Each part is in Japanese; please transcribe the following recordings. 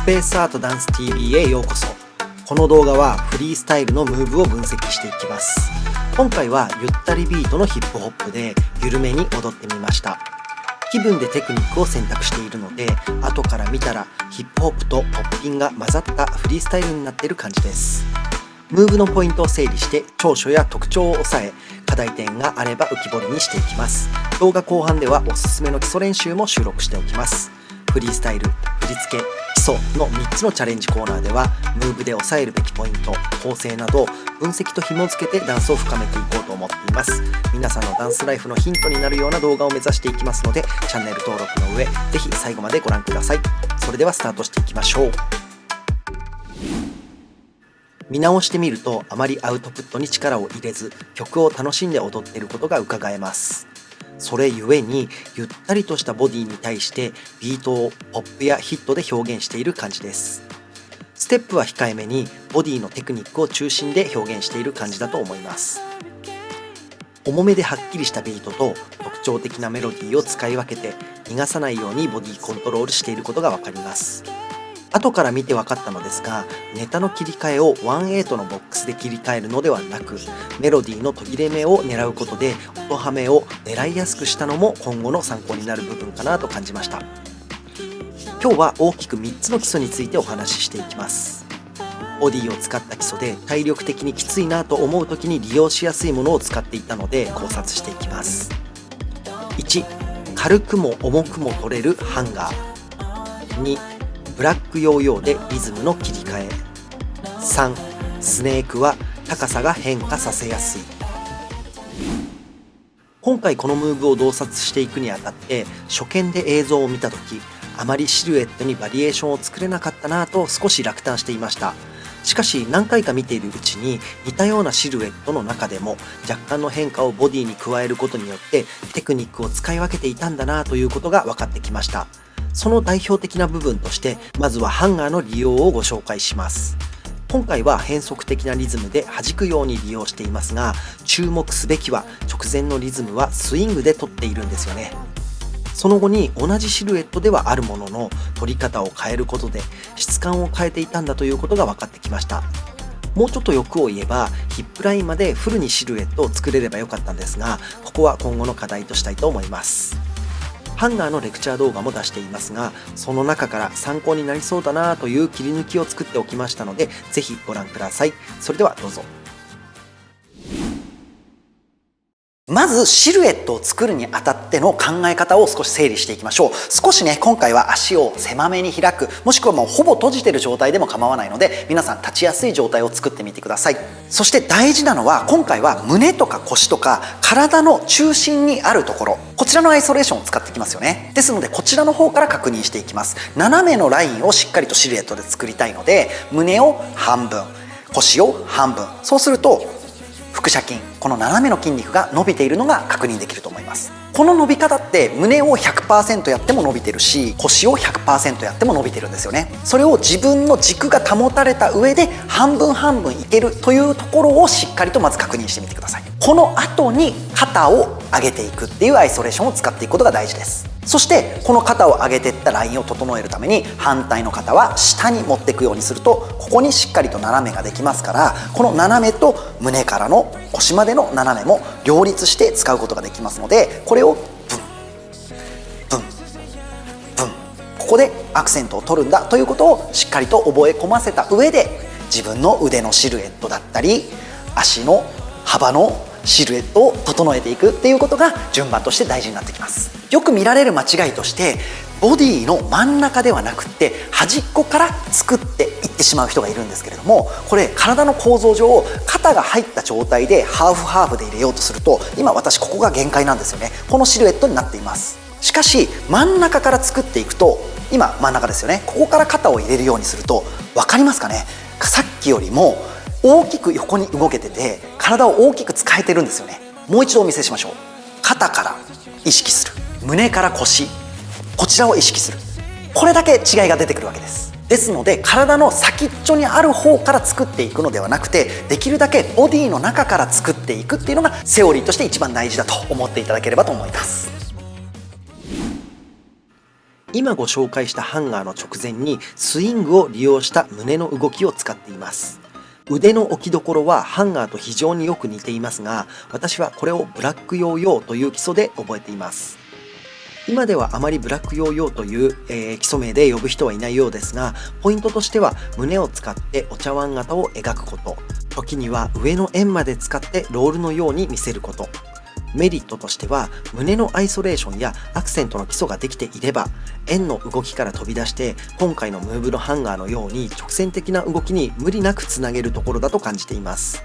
スペースアートダンス TV へようこそ。この動画はフリースタイルのムーブを分析していきます。今回はゆったりビートのヒップホップで緩めに踊ってみました。気分でテクニックを選択しているので、後から見たらヒップホップとポッピンが混ざったフリースタイルになっている感じです。ムーブのポイントを整理して長所や特徴を押さえ、課題点があれば浮き彫りにしていきます。動画後半ではおすすめの基礎練習も収録しておきます。フリースタイル、振り付け、基礎の3つのチャレンジコーナーでは、ムーブで押さえるべきポイント、構成など分析と紐付けてダンスを深めていこうと思っています。皆さんのダンスライフのヒントになるような動画を目指していきますので、チャンネル登録の上、ぜひ最後までご覧ください。それではスタートしていきましょう。見直してみると、あまりアウトプットに力を入れず、曲を楽しんで踊っていることが伺えます。それゆえに、ゆったりとしたボディに対してビートをポップやヒットで表現している感じです。ステップは控えめに、ボディのテクニックを中心で表現している感じだと思います。重めではっきりしたビートと特徴的なメロディーを使い分けて、逃がさないようにボディコントロールしていることがわかります。後から見て分かったのですが、ネタの切り替えを1/8のボックスで切り替えるのではなく、メロディーの途切れ目を狙うことで音ハメを狙いやすくしたのも今後の参考になる部分かなと感じました。今日は大きく3つの基礎についてお話ししていきます。ボディを使った基礎で体力的にきついなと思う時に利用しやすいものを使っていたので考察していきます。1、軽くも重くも取れるハンガー。2、ブラックヨーヨーでリズムの切り替え。3、スネークは高さが変化させやすい。今回このムーブを洞察していくにあたって、初見で映像を見た時、あまりシルエットにバリエーションを作れなかったなと少し落胆していました。しかし何回か見ているうちに、似たようなシルエットの中でも若干の変化をボディに加えることによってテクニックを使い分けていたんだなということが分かってきました。その代表的な部分として、まずはハンガーの利用をご紹介します。今回は変則的なリズムで弾くように利用していますが、注目すべきは直前のリズムはスイングで取っているんですよね。その後に同じシルエットではあるものの、取り方を変えることで質感を変えていたんだということが分かってきました。もうちょっと欲を言えば、ヒップラインまでフルにシルエットを作れればよかったんですが、ここは今後の課題としたいと思います。ハンガーのレクチャー動画も出していますが、その中から参考になりそうだなという切り抜きを作っておきましたので、ぜひご覧ください。それではどうぞ。まずシルエットを作るにあたっての考え方を少し整理していきましょう。少しね、今回は足を狭めに開く、もしくはもうほぼ閉じてる状態でも構わないので、皆さん立ちやすい状態を作ってみてください。そして大事なのは、今回は胸とか腰とか体の中心にあるところ、こちらのアイソレーションを使っていきますよね。ですのでこちらの方から確認していきます。斜めのラインをしっかりとシルエットで作りたいので、胸を半分、腰を半分、そうすると腹斜筋、この斜めの筋肉が伸びているのが確認できると思います。この伸び方って胸を 100% やっても伸びてるし、腰を 100% やっても伸びてるんですよね。それを自分の軸が保たれた上で半分半分いけるというところをしっかりとまず確認してみてください。この後に肩を上げていくっていうアイソレーションを使っていくことが大事です。そしてこの肩を上げていったラインを整えるために、反対の肩は下に持っていくようにすると、ここにしっかりと斜めができますから、この斜めと胸からの腰までの斜めも両立して使うことができますので、これをブンブンブン、ここでアクセントを取るんだということをしっかりと覚え込ませた上で、自分の腕のシルエットだったり足の幅のシルエットを整えていくっていうことが順番として大事になってきます。よく見られる間違いとして、ボディの真ん中ではなくって端っこから作っていってしまう人がいるんですけれども、これ体の構造上、肩が入った状態でハーフハーフで入れようとすると、今私ここが限界なんですよね。このシルエットになっています。しかし真ん中から作っていくと、今真ん中ですよね。ここから肩を入れるようにすると、分かりますかね。さっきよりも大きく横に動けてて、体を大きく使えてるんですよね。もう一度お見せしましょう。肩から意識する、胸から腰、こちらを意識する。これだけ違いが出てくるわけです。ですので体の先っちょにある方から作っていくのではなくて、できるだけボディの中から作っていくっていうのがセオリーとして一番大事だと思っていただければと思います。今ご紹介したハンガーの直前にスイングを利用した胸の動きを使っています。腕の置きどころはハンガーと非常によく似ていますが、私はこれをブラックヨーヨーという基礎で覚えています。今ではあまりブラックヨーヨーという、基礎名で呼ぶ人はいないようですが、ポイントとしては胸を使ってお茶碗型を描くこと、時には上の円まで使ってロールのように見せること。メリットとしては、胸のアイソレーションやアクセントの基礎ができていれば、円の動きから飛び出して、今回のムーブのハンガーのように直線的な動きに無理なくつなげるところだと感じています。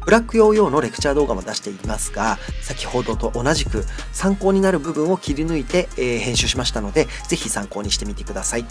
ブラックヨーヨーのレクチャー動画も出していますが、先ほどと同じく参考になる部分を切り抜いて、編集しましたので、ぜひ参考にしてみてください。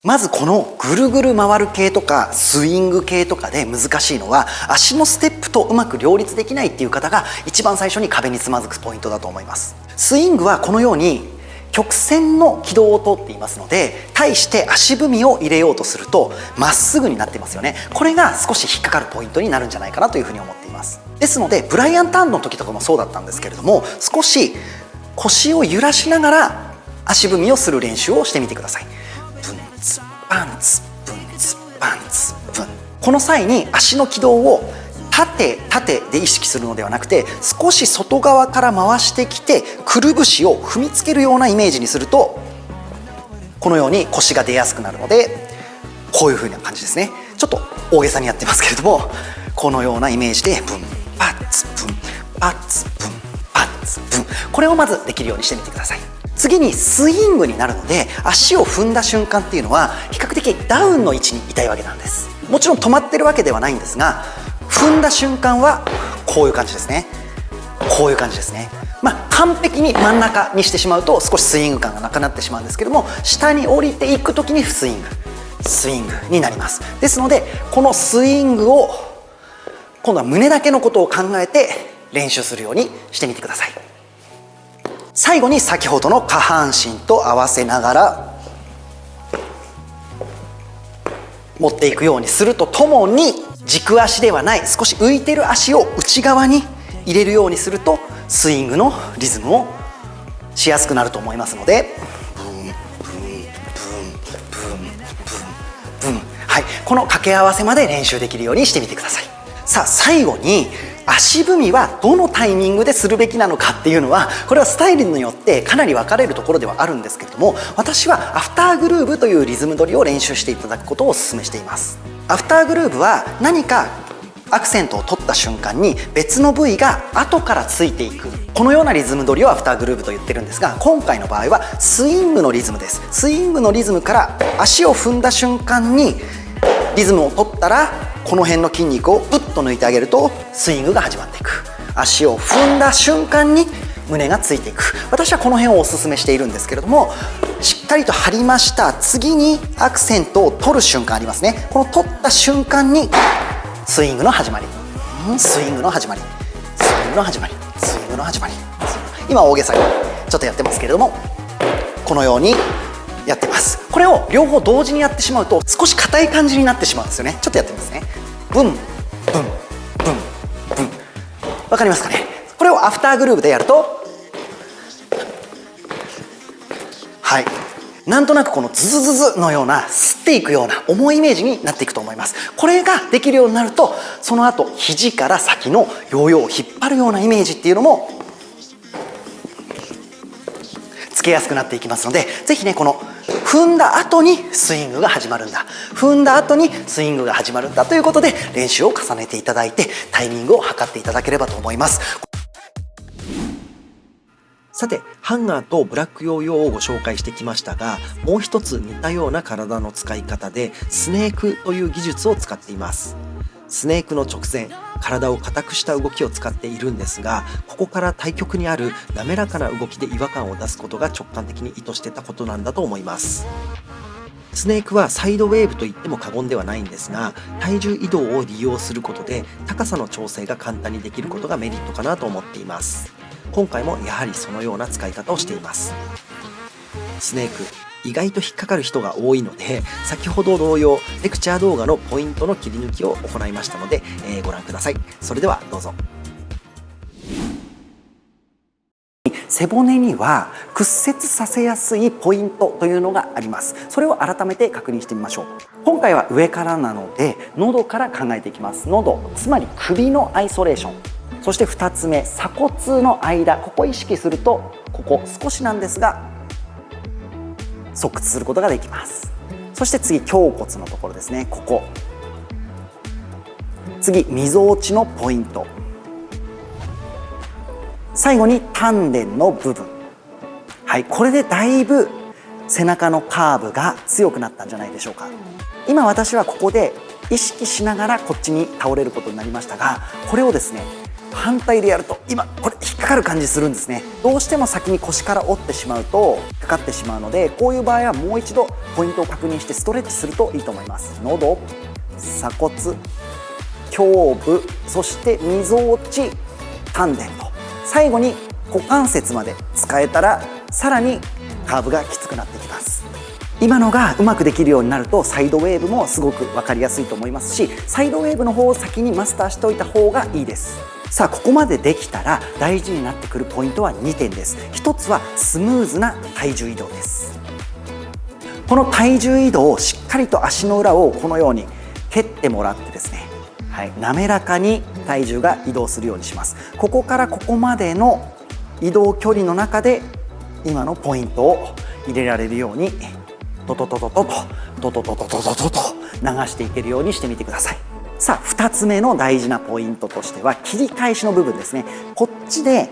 まずこのぐるぐる回る系とかスイング系とかで難しいのは、足のステップとうまく両立できないっていう方が一番最初に壁につまずくポイントだと思います。スイングはこのように曲線の軌道を通っていますので、対して足踏みを入れようとするとまっすぐになってますよね。これが少し引っかかるポイントになるんじゃないかなというふうに思っています。ですのでブライアン・ターンの時とかもそうだったんですけれども、少し腰を揺らしながら足踏みをする練習をしてみてください。ブンツパンツブンツパンツブン。この際に足の軌道を縦縦で意識するのではなくて、少し外側から回してきてくるぶしを踏みつけるようなイメージにすると、このように腰が出やすくなるので、こういう風な感じですね。ちょっと大げさにやってますけれども、このようなイメージでブンパッツブンパッツブンパッツブン、これをまずできるようにしてみてください。次にスイングになるので、足を踏んだ瞬間っていうのは比較的ダウンの位置にいたいわけなんです。もちろん止まってるわけではないんですが、踏んだ瞬間はこういう感じですね。こういう感じですね。完璧に真ん中にしてしまうと少しスイング感がなくなってしまうんですけども、下に降りていく時にスイングになります。ですのでこのスイングを今度は胸だけのことを考えて練習するようにしてみてください。最後に先ほどの下半身と合わせながら持っていくようにするとともに、軸足ではない少し浮いてる足を内側に入れるようにするとスイングのリズムをしやすくなると思いますので、ブンブンブンブンブンブン、はい、この掛け合わせまで練習できるようにしてみてください。さあ最後に、足踏みはどのタイミングでするべきなのかっていうのは、これはスタイルによってかなり分かれるところではあるんですけれども、私はアフターグルーブというリズム取りを練習していただくことをお勧めしています。アフターグルーブは何かアクセントを取った瞬間に別の部位が後からついていく、このようなリズム取りをアフターグルーブと言ってるんですが、今回の場合はスイングのリズムです。スイングのリズムから足を踏んだ瞬間にリズムを取ったら、この辺の筋肉をプッと抜いてあげるとスイングが始まっていく。足を踏んだ瞬間に胸がついていく。私はこの辺をお勧めしているんですけれども、しっかりと張りました。次にアクセントを取る瞬間ありますね。この取った瞬間にスイングの始まり、スイングの始まり、スイングの始まり、スイングの始まり。今大げさにちょっとやってますけれども、このようにやってます。これを両方同時にやってしまうと少し硬い感じになってしまうんですよね。ちょっとやってみますね。ブンブンブンブン、わかりますかね。これをアフターグルーブでやると、はい、なんとなくこのズズズズのような吸っていくような重いイメージになっていくと思います。これができるようになると、その後肘から先のヨーヨーを引っ張るようなイメージっていうのもつけやすくなっていきますので、ぜひね、この踏んだ後にスイングが始まるんだ、踏んだ後にスイングが始まるんだということで練習を重ねていただいて、タイミングを測っていただければと思います。さて、ハンガーとブラックヨーヨーをご紹介してきましたが、もう一つ似たような体の使い方でスネークという技術を使っています。スネークの直前、体を硬くした動きを使っているんですが、ここから対極にある滑らかな動きで違和感を出すことが直感的に意図してたことなんだと思います。スネークはサイドウェーブと言っても過言ではないんですが、体重移動を利用することで高さの調整が簡単にできることがメリットかなと思っています。今回もやはりそのような使い方をしています。スネーク、意外と引っかかる人が多いので、先ほど同様レクチャー動画のポイントの切り抜きを行いましたので、ご覧ください。それではどうぞ。背骨には屈折させやすいポイントというのがあります。それを改めて確認してみましょう。今回は上からなので喉から考えていきます。喉、つまり首のアイソレーション。そして2つ目、鎖骨の間、ここを意識するとここ少しなんですが側屈することができます。そして次、胸骨のところですね。ここ、次、みぞおちのポイント、最後に丹田の部分。はい、これでだいぶ背中のカーブが強くなったんじゃないでしょうか。今私はここで意識しながらこっちに倒れることになりましたが、これをですね反対でやると今これ引っかかる感じするんですね。どうしても先に腰から折ってしまうと引っかかってしまうので、こういう場合はもう一度ポイントを確認してストレッチするといいと思います。喉、鎖骨、胸部、そしてみぞおち、丹田と最後に股関節まで使えたらさらにカーブがきつくなってきます。今のがうまくできるようになるとサイドウェーブもすごく分かりやすいと思いますし、サイドウェーブの方を先にマスターしておいた方がいいです。さあここまでできたら大事になってくるポイントは2点です。1つはスムーズな体重移動です。この体重移動をしっかりと足の裏をこのように蹴ってもらってですね、はい、滑らかに体重が移動するようにします。ここからここまでの移動距離の中で今のポイントを入れられるようにトトトトトトトトトトトトトと流していけるようにしてみてください。さあ2つ目の大事なポイントとしては切り返しの部分ですね。こっちで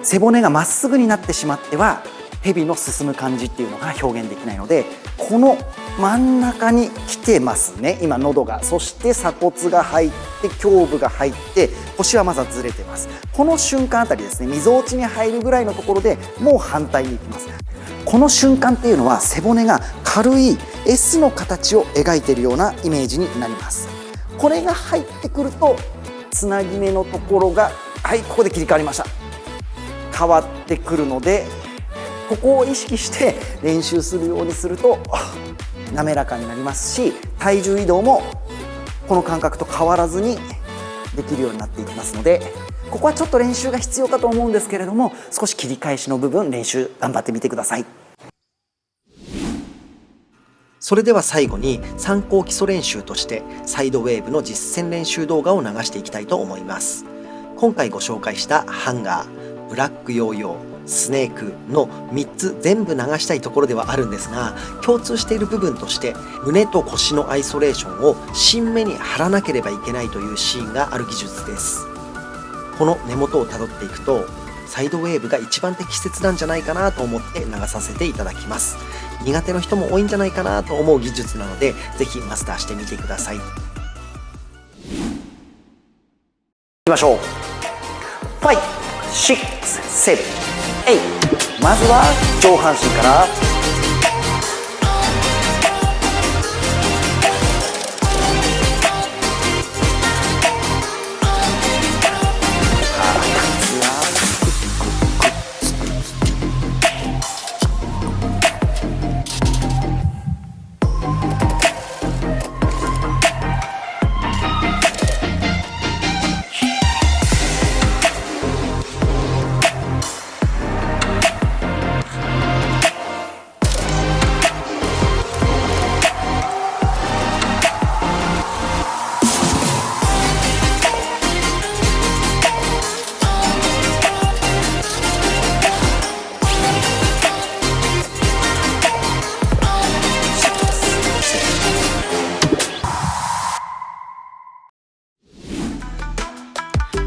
背骨がまっすぐになってしまっては蛇の進む感じっていうのが表現できないので、この真ん中に来てますね。今喉が、そして鎖骨が入って胸部が入って腰はまだずれてます。この瞬間あたりですね、みぞおちに入るぐらいのところでもう反対に行きます。この瞬間っていうのは背骨が軽い S の形を描いているようなイメージになります。これが入ってくるとつなぎ目のところが、はい、ここで切り替わりました。変わってくるのでここを意識して練習するようにすると滑らかになりますし、体重移動もこの感覚と変わらずにできるようになっていきますので、ここはちょっと練習が必要かと思うんですけれども、少し切り返しの部分練習頑張ってみてください。それでは最後に参考基礎練習としてサイドウェーブの実践練習動画を流していきたいと思います。今回ご紹介したハンガー、ブラックヨーヨー、スネークの3つ全部流したいところではあるんですが、共通している部分として胸と腰のアイソレーションを新目に貼らなければいけないというシーンがある技術です。この根元をたどっていくとサイドウェーブが一番適切なんじゃないかなと思って流させていただきます。苦手な人も多いんじゃないかなと思う技術なので、ぜひマスターしてみてください。いきましょう。5、6、7、8。まずは上半身から。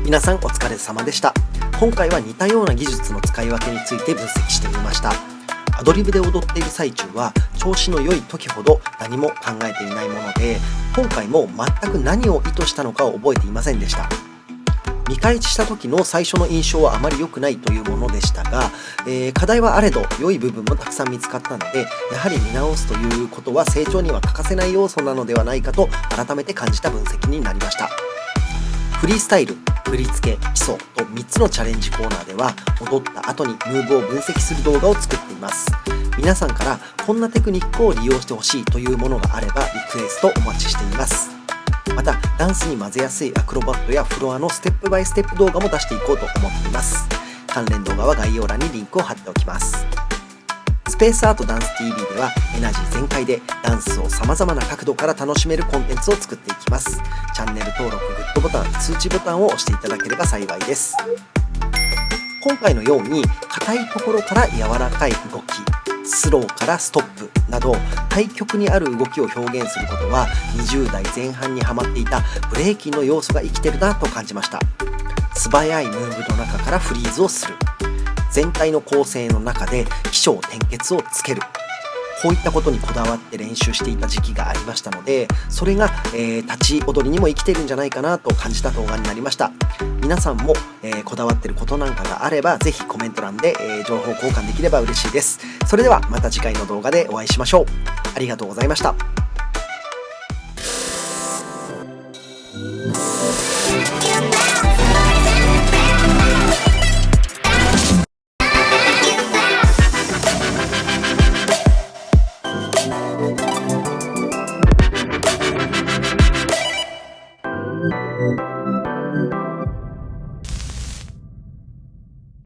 皆さんお疲れ様でした。今回は似たような技術の使い分けについて分析してみました。アドリブで踊っている最中は調子の良い時ほど何も考えていないもので、今回も全く何を意図したのかを覚えていませんでした。見返しした時の最初の印象はあまり良くないというものでしたが、課題はあれど良い部分もたくさん見つかったので、やはり見直すということは成長には欠かせない要素なのではないかと改めて感じた分析になりました。フリースタイル、振り付け、基礎と3つのチャレンジコーナーでは踊った後にムーブを分析する動画を作っています。皆さんからこんなテクニックを利用してほしいというものがあればリクエストお待ちしています。またダンスに混ぜやすいアクロバットやフロアのステップバイステップ動画も出していこうと思っています。関連動画は概要欄にリンクを貼っておきます。スペースアートダンス TV ではエナジー全開でダンスを様々な角度から楽しめるコンテンツを作っていきます。チャンネル登録、グッドボタン、通知ボタンを押していただければ幸いです。今回のように硬いところから柔らかい動き、スローからストップなど対極にある動きを表現することは20代前半にハマっていたブレイキンの要素が生きてるなと感じました。素早いムーブの中からフリーズをする、全体の構成の中で起承転結をつける、こういったことにこだわって練習していた時期がありましたので、それが、立ち踊りにも生きてるんじゃないかなと感じた動画になりました。皆さんも、こだわってることなんかがあればぜひコメント欄で、情報交換できれば嬉しいです。それではまた次回の動画でお会いしましょう。ありがとうございました。